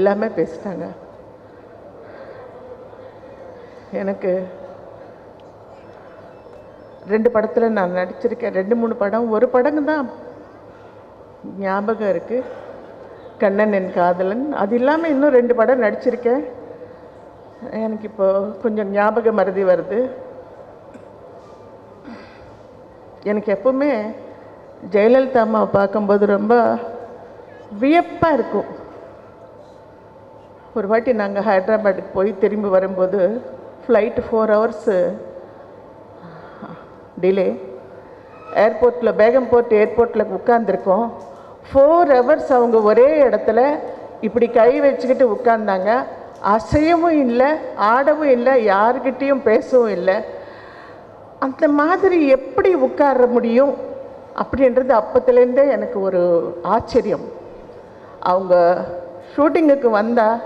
எல்லாமே பேசிட்டாங்க. எனக்கு 2 படத்தில் நான் நடிச்சிருக்கேன். 2-3 படம். ஒரு படம் தான் ஞாபகம் இருக்குது, கண்ணன் என் காதலன். அது இல்லாமல் இன்னும் 2 படம் நடிச்சிருக்கேன். எனக்கு இப்போ கொஞ்சம் ஞாபக மறதி வருது. எனக்கு எப்பவுமே ஜெயலலிதா அம்மாவை பார்க்கும்போது ரொம்ப வியப்பாக இருக்கும். ஒரு வாட்டி நாங்கள் ஹைதராபாத்துக்கு போய் திரும்பி வரும்போது ஃப்ளைட்டு 4 hours டிலே. ஏர்போர்ட்டில், பேகம்போர்ட் ஏர்போர்ட்டில் உட்காந்துருக்கோம். 4 hours அவங்க ஒரே இடத்துல இப்படி கை வச்சுக்கிட்டு உட்கார்ந்தாங்க. அசையவும் இல்லை, ஆடவும் இல்லை, யாருக்கிட்டேயும் பேசவும் இல்லை. அந்த மாதிரி எப்படி உட்கார முடியும் அப்படின்றது அப்பத்துலேருந்தே எனக்கு ஒரு ஆச்சரியம். அவங்க ஷூட்டிங்குக்கு வந்தால்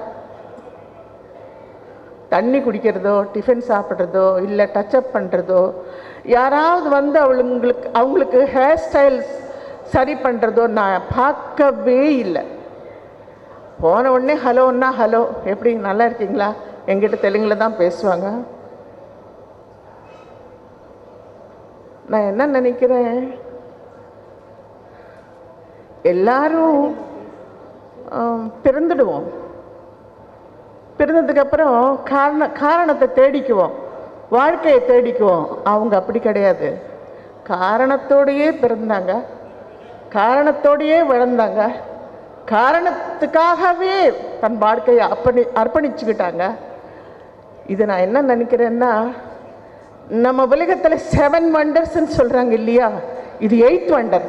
தண்ணி குடிக்கிறதோ, டிஃபன் சாப்பிட்றதோ, இல்லை டச்சப் பண்ணுறதோ, யாராவது வந்து அவங்களுக்கு ஹேர் ஸ்டைல்ஸ் சரி பண்ணுறதோ நான் பார்க்கவே இல்லை. போன உடனே ஹலோன்னா ஹலோ, எப்படி நல்லா இருக்கீங்களா, எங்கிட்ட தெலுங்கில் தான் பேசுவாங்க. நான் என்ன நினைக்கிறேன், எல்லாரும் பிறந்துடுவோம். பிறந்ததுக்கப்புறம் காரணத்தை தேடிக்குவோம், வாழ்க்கையை தேடிக்குவோம். அவங்க அப்படி கிடையாது. காரணத்தோடையே பிறந்தாங்க, காரணத்தோடையே வளர்ந்தாங்க, காரணத்துக்காகவே தன் வாழ்க்கையை அர்ப்பணிச்சுக்கிட்டாங்க. இது நான் என்ன நினைக்கிறேன்னா, நம்ம உலகத்தில் 7 wonders சொல்கிறாங்க இல்லையா, இது 8th wonder.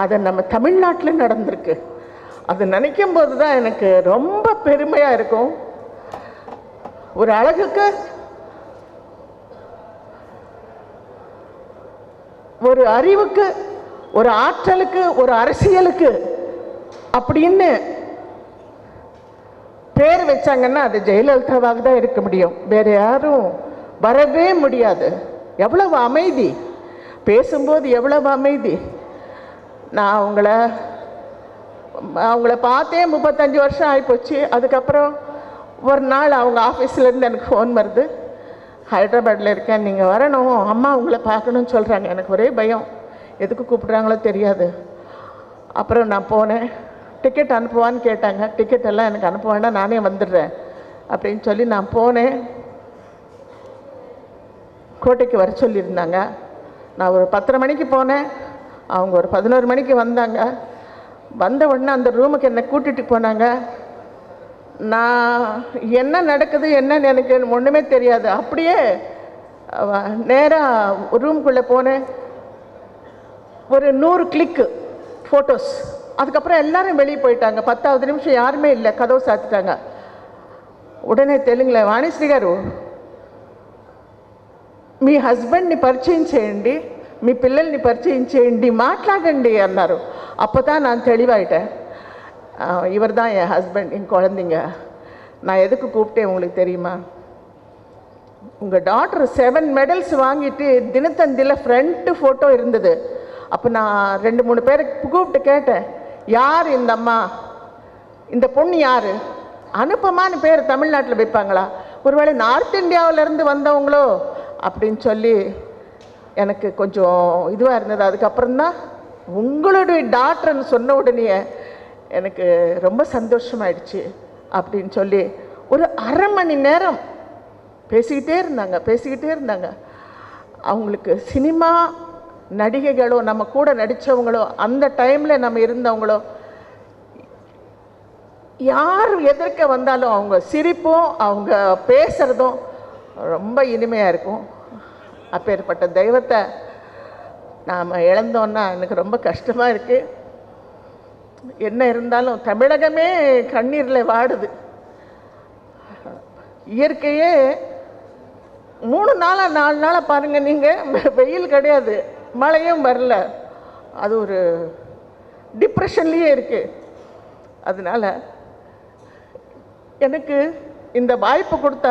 அது நம்ம தமிழ்நாட்டில் நடந்திருக்கு. அது நினைக்கும் போது தான் எனக்கு ரொம்ப பெருமையாக இருக்கும். ஒரு அழகுக்கு, ஒரு அறிவுக்கு, ஒரு ஆற்றலுக்கு, ஒரு அரசியலுக்கு அப்படின்னு பேர் வச்சாங்கன்னா அது ஜெயலலிதாவாக தான் இருக்க முடியும். வேறு யாரும் வரவே முடியாது. எவ்வளவு அமைதி, பேசும்போது எவ்வளவு அமைதி. நான் அவங்கள பார்த்தே 35 வருஷம் ஆகிப்போச்சு. அதுக்கப்புறம் ஒரு நாள் அவங்க ஆஃபீஸ்லேருந்து எனக்கு ஃபோன் வருது, ஹைதராபாத்தில் இருக்கேன், நீங்கள் வரணும், அம்மா உங்களை பார்க்கணுன்னு சொல்கிறாங்க. எனக்கு ஒரே பயம், எதுக்கு கூப்பிட்றாங்களோ தெரியாது. அப்புறம் நான் போனேன். டிக்கெட் அனுப்புவான்னு கேட்டாங்க. டிக்கெட் எல்லாம் எனக்கு அனுப்ப வேண்டாம், நானே வந்துடுறேன் அப்படின்னு சொல்லி நான் போனேன். கோட்டைக்கு வர சொல்லியிருந்தாங்க. நான் ஒரு 10:30 மணிக்கு போனேன். அவங்க ஒரு 11 மணிக்கு வந்தாங்க. வந்த உடனே அந்த ரூமுக்கு என்னை கூட்டிகிட்டு போனாங்க. நான் என்ன நடக்குது என்னன்னு எனக்கு ஒன்றுமே தெரியாது. அப்படியே நேராக ரூமுக்குள்ளே போனேன். ஒரு 100 கிளிக்கு ஃபோட்டோஸ். அதுக்கப்புறம் எல்லாரும் வெளியே போயிட்டாங்க. 10வது நிமிஷம் யாருமே இல்லை, கதவு சாத்திட்டாங்க. ఉడనే తెలుగులో వాణిశ్రీ గారు మీ హస్బెండ్ని పరిచయం చేయండి, మీ పిల్లల్ని పరిచయం చేయండి, మాట్లాడండి అన్నారు. அப்போதான் நான் தெளிவாயிட்டேன். இவர் தான் என் ஹஸ்பண்ட், என் குழந்தைங்க. நான் எதுக்கு கூப்பிட்டேன் உங்களுக்கு தெரியுமா? உங்கள் டாக்டர் 7 மெடல்ஸ் வாங்கிட்டு தினத்தந்தியில் ஃப்ரண்ட்டு ஃபோட்டோ இருந்தது. அப்போ நான் 2-3 பேரை கூப்பிட்டு கேட்டேன், யார் இந்த அம்மா, இந்த பொண்ணு யார்? அனுப்பமானு பேர் தமிழ்நாட்டில் வைப்பாங்களா, ஒருவேளை நார்த் இந்தியாவிலேருந்து வந்தவங்களோ அப்படின்னு சொல்லி எனக்கு கொஞ்சம் இதுவாக இருந்தது. அதுக்கப்புறம்தான் உங்களுடைய டாக்டர்னு சொன்ன உடனே எனக்கு ரொம்ப சந்தோஷமாயிடுச்சு அப்படின்னு சொல்லி ஒரு 1/2 மணி நேரம் பேசிக்கிட்டே இருந்தாங்க. அவங்களுக்கு சினிமா நடிகைகளோ நம்ம கூட நடித்தவங்களோ அந்த டைமில் நம்ம இருந்தவங்களோ யார் எதிர்க்க வந்தாலும் அவங்க சிரிப்பும் அவங்க பேசுகிறதும் ரொம்ப இனிமையாக இருக்கும். அப்பேற்பட்ட தெய்வத்தை நாம் இழந்தோன்னா எனக்கு ரொம்ப கஷ்டமாக இருக்குது. என்ன இருந்தாலும் தமிழகமே கண்ணீரில் வாடுது. இயற்கையே 3 நாளாக 4 நாளாக பாருங்கள் நீங்கள், வெயில் கிடையாது, மழையும் வரல, அது ஒரு டிப்ரெஷன்லேயே இருக்குது. அதனால் எனக்கு இந்த வாய்ப்பு கொடுத்த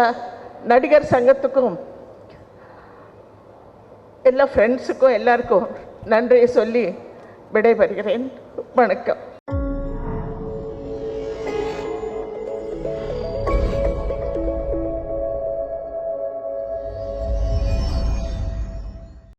நடிகர் சங்கத்துக்கும் எல்லா ஃப்ரெண்ட்ஸுக்கும் எல்லாருக்கும் நன்றியை சொல்லி விடைபெறுகிறேன். வணக்கம்.